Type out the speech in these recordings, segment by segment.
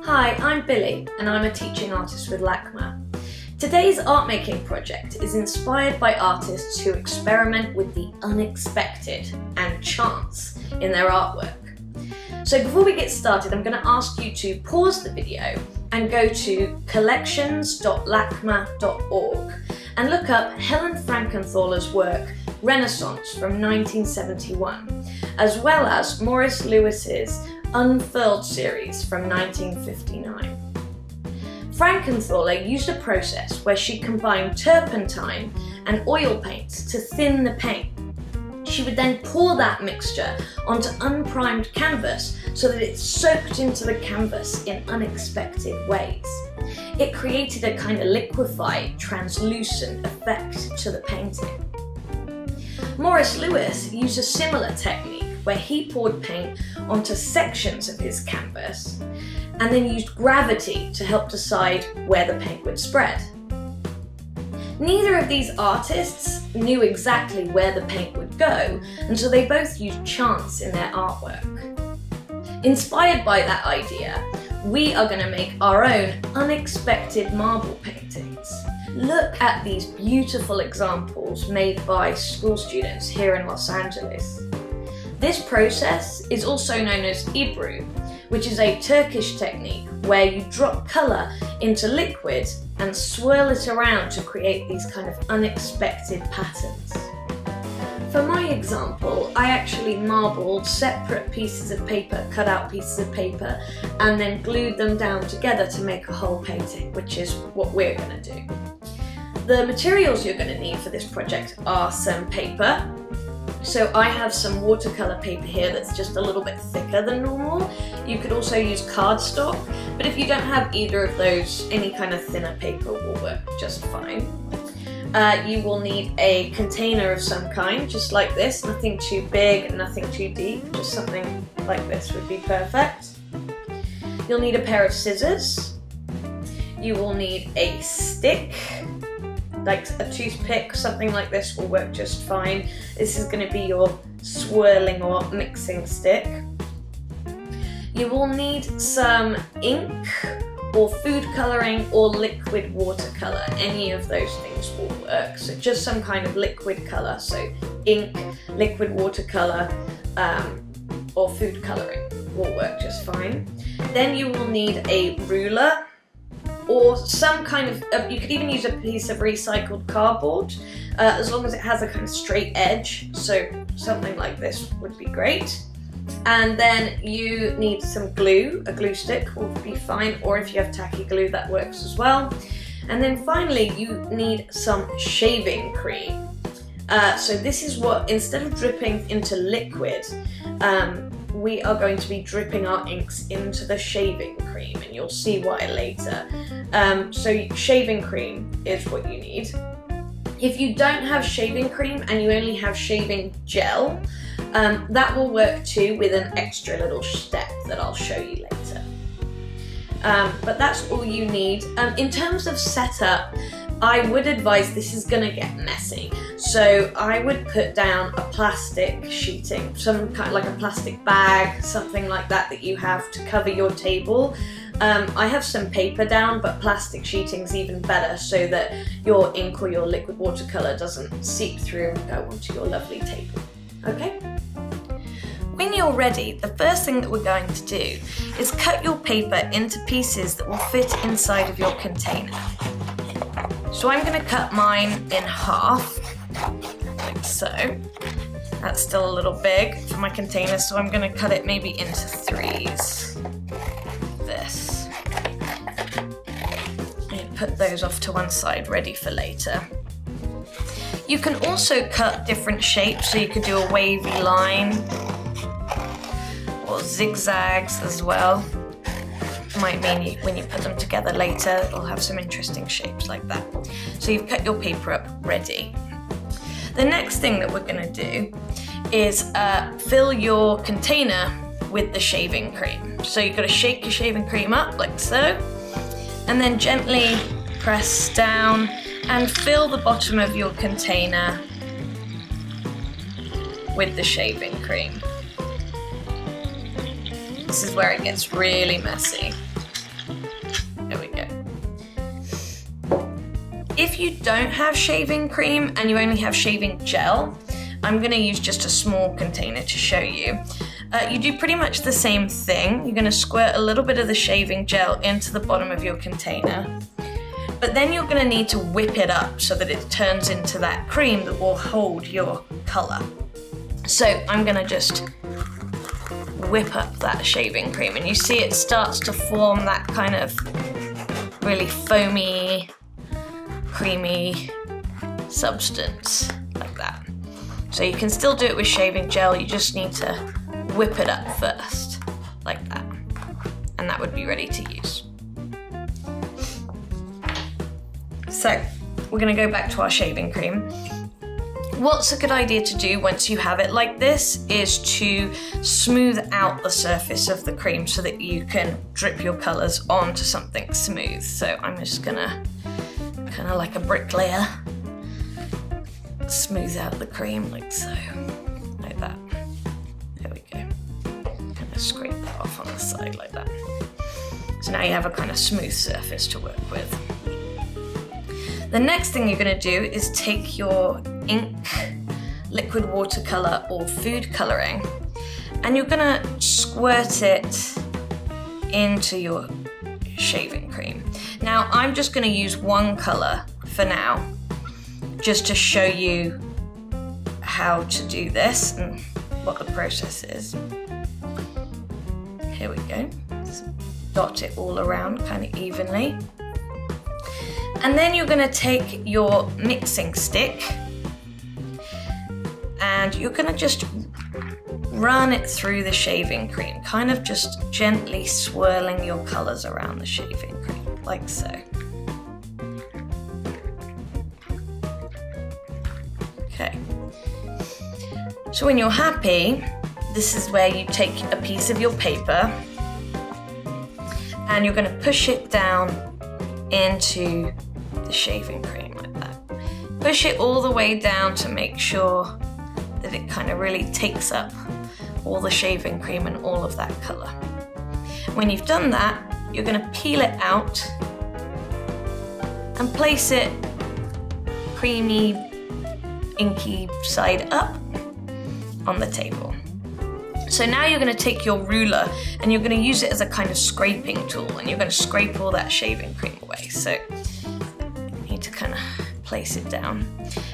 Hi, I'm Billie and I'm a teaching artist with LACMA. Today's art making project is inspired by artists who experiment with the unexpected and chance in their artwork. So before we get started, I'm going to ask you to pause the video and go to collections.lacma.org and look up Helen Frankenthaler's work Renaissance from 1971, as well as Maurice Lewis's Unfurled series from 1959. Frankenthaler used a process where she combined turpentine and oil paints to thin the paint. She would then pour that mixture onto unprimed canvas so that it soaked into the canvas in unexpected ways. It created a kind of liquefied, translucent effect to the painting. Maurice Lewis used a similar technique where he poured paint onto sections of his canvas and then used gravity to help decide where the paint would spread. Neither of these artists knew exactly where the paint would go, and so they both used chance in their artwork. Inspired by that idea, we are going to make our own unexpected marble paintings. Look at these beautiful examples made by school students here in Los Angeles. This process is also known as Ebru, which is a Turkish technique where you drop colour into liquid and swirl it around to create these kind of unexpected patterns. For my example, I actually marbled separate pieces of paper, cut out pieces of paper, and then glued them down together to make a whole painting, which is what we're going to do. The materials you're going to need for this project are some paper. So I have some watercolor paper here that's just a little bit thicker than normal. You could also use cardstock, but if you don't have either of those, any kind of thinner paper will work just fine. You will need a container of some kind, just like this, nothing too big, nothing too deep, just something like this would be perfect. You'll need a pair of scissors. You will need a stick, like a toothpick, something like this will work just fine. This is going to be your swirling or mixing stick. You will need some ink or food colouring or liquid watercolour. Any of those things will work. So just some kind of liquid colour, so ink, liquid watercolour, or food colouring will work just fine. Then you will need a ruler, or some kind of, you could even use a piece of recycled cardboard, as long as it has a kind of straight edge, so something like this would be great. And then you need some glue, a glue stick will be fine, or if you have tacky glue that works as well. And then finally you need some shaving cream. So this is what, instead of dripping into liquid, we are going to be dripping our inks into the shaving cream, and you'll see why later. So shaving cream is what you need. If you don't have shaving cream and you only have shaving gel, that will work too, with an extra little step that I'll show you later. But that's all you need. In terms of setup, I would advise, this is going to get messy, so I would put down a plastic sheeting, some kind of like a plastic bag, something like that that you have to cover your table. I have some paper down, but plastic sheeting's even better so that your ink or your liquid watercolour doesn't seep through and go onto your lovely table. Okay? When you're ready, the first thing that we're going to do is cut your paper into pieces that will fit inside of your container. So I'm going to cut mine in half, like so. That's still a little big for my container, so I'm going to cut it maybe into threes. This. And put those off to one side, ready for later. You can also cut different shapes, so you could do a wavy line, or zigzags as well. Might mean when you put them together later, it'll have some interesting shapes like that. So you've cut your paper up ready. The next thing that we're going to do is fill your container with the shaving cream. So you've got to shake your shaving cream up like so, and then gently press down and fill the bottom of your container with the shaving cream. This is where it gets really messy. if you don't have shaving cream and you only have shaving gel, I'm going to use just a small container to show you. You do pretty much the same thing. You're going to squirt a little bit of the shaving gel into the bottom of your container, but then you're going to need to whip it up so that it turns into that cream that will hold your colour. So I'm going to just whip up that shaving cream, and you see it starts to form that kind of really foamy, creamy substance like that. So you can still do it with shaving gel, you just need to whip it up first, like that. And that would be ready to use. So we're gonna go back to our shaving cream. What's a good idea to do once you have it like this is to smooth out the surface of the cream so that you can drip your colors onto something smooth. So I'm just gonna, kind of like a bricklayer, smooth out the cream like so, like that. There we go. Kind of scrape that off on the side like that. So now you have a kind of smooth surface to work with. The next thing you're going to do is take your ink, liquid watercolor or food coloring, and you're going to squirt it into your shaving cream. Now I'm just going to use one color for now, just to show you how to do this and what the process is. Here we go. Just dot it all around kind of evenly. And then you're going to take your mixing stick and you're going to just run it through the shaving cream, kind of just gently swirling your colors around the shaving cream, like so. Okay. So when you're happy, this is where you take a piece of your paper and you're going to push it down into the shaving cream like that. Push it all the way down to make sure that it kind of really takes up all the shaving cream and all of that color. When you've done that, you're going to peel it out and place it creamy, inky side up on the table. So now you're going to take your ruler and you're going to use it as a kind of scraping tool, and you're going to scrape all that shaving cream away. So you need to kind of place it down,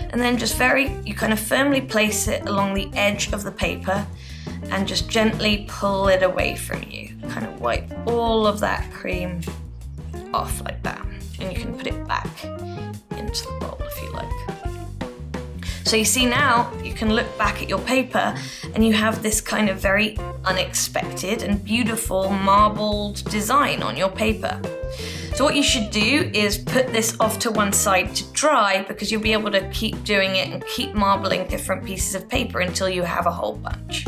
and then just you kind of firmly place it along the edge of the paper and just gently pull it away from you. Kind of wipe all of that cream off like that, and you can put it back into the bowl if you like. So you see now, you can look back at your paper and you have this kind of very unexpected and beautiful marbled design on your paper. So what you should do is put this off to one side to dry, because you'll be able to keep doing it and keep marbling different pieces of paper until you have a whole bunch.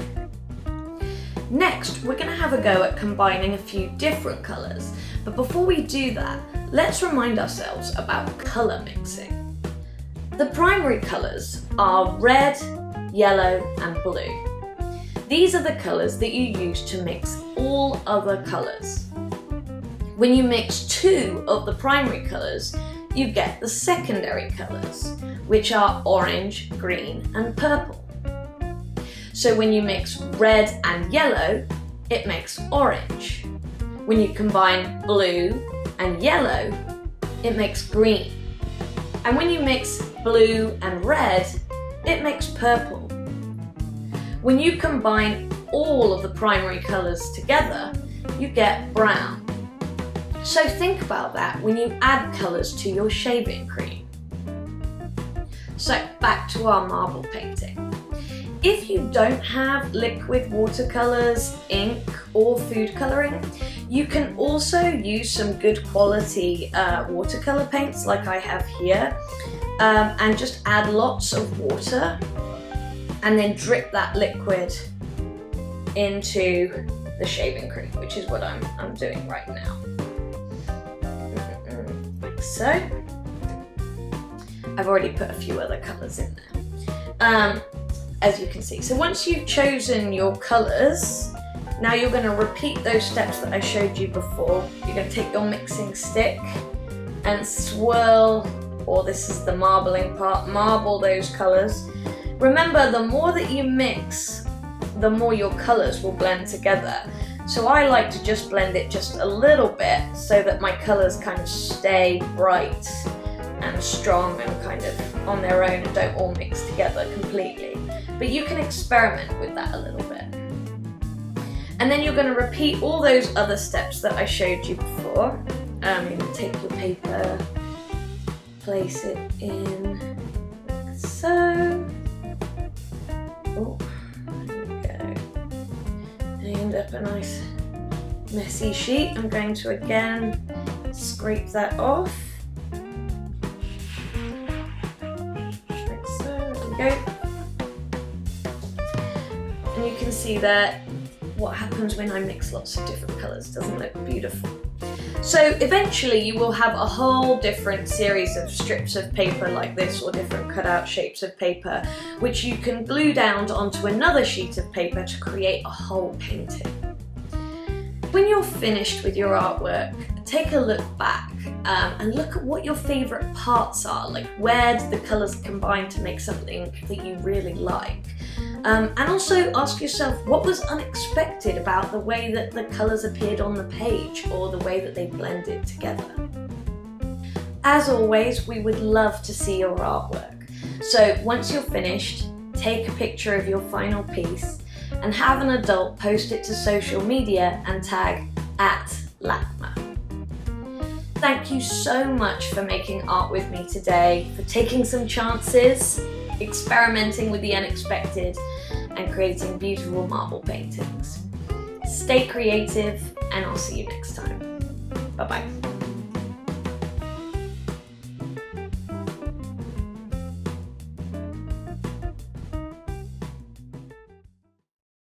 Next, we're going to have a go at combining a few different colours. But before we do that, let's remind ourselves about colour mixing. The primary colours are red, yellow and blue. These are the colours that you use to mix all other colours. When you mix two of the primary colours, you get the secondary colours, which are orange, green and purple. So when you mix red and yellow, it makes orange. When you combine blue and yellow, it makes green. And when you mix blue and red, it makes purple. When you combine all of the primary colours together, you get brown. So think about that when you add colours to your shaving cream. So back to our marble painting. If you don't have liquid watercolours, ink or food colouring, you can also use some good quality watercolour paints like I have here, and just add lots of water and then drip that liquid into the shaving cream, which is what I'm doing right now. Like so. I've already put a few other colours in there, as you can see. So once you've chosen your colours, now you're going to repeat those steps that I showed you before. You're going to take your mixing stick and swirl or this is the marbling part, marble those colours. Remember, the more that you mix, the more your colours will blend together. So I like to just blend it just a little bit so that my colours kind of stay bright and strong and kind of on their own and don't all mix together completely. But you can experiment with that a little bit. And then you're going to repeat all those other steps that I showed you before. Take your paper, place it in like so. Oh, there we go. And you end up a nice messy sheet. I'm going to again scrape that off. Like so, there we go. And you can see there what happens when I mix lots of different colours. Doesn't look beautiful. So eventually you will have a whole different series of strips of paper like this, or different cutout shapes of paper, which you can glue down onto another sheet of paper to create a whole painting. When you're finished with your artwork, take a look back and look at what your favourite parts are, like where did the colours combine to make something that you really like. And also ask yourself, what was unexpected about the way that the colours appeared on the page, or the way that they blended together. As always, we would love to see your artwork. So once you're finished, take a picture of your final piece and have an adult post it to social media and tag @LACMA. Thank you so much for making art with me today, for taking some chances, experimenting with the unexpected, and creating beautiful marble paintings. Stay creative, and I'll see you next time. Bye-bye.